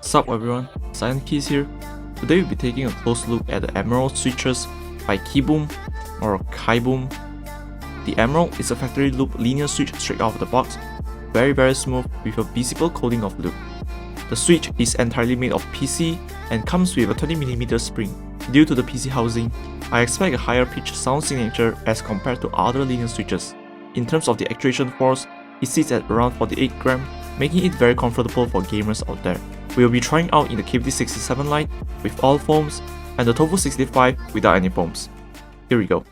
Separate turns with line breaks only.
Sup everyone, Silent Keys here. Today we'll be taking a close look at the Emerald switches by KiiBOOM or KiiBOOM. The Emerald is a factory loop linear switch straight out of the box, very smooth with a visible coating of loop. The switch is entirely made of PC and comes with a 20mm spring. Due to the PC housing, I expect a higher pitch sound signature as compared to other linear switches. In terms of the actuation force, it sits at around 48 grams, making it very comfortable for gamers out there. We will be trying out in the KiiBOOM line with all foams and the Tofu 65 without any foams. Here we go.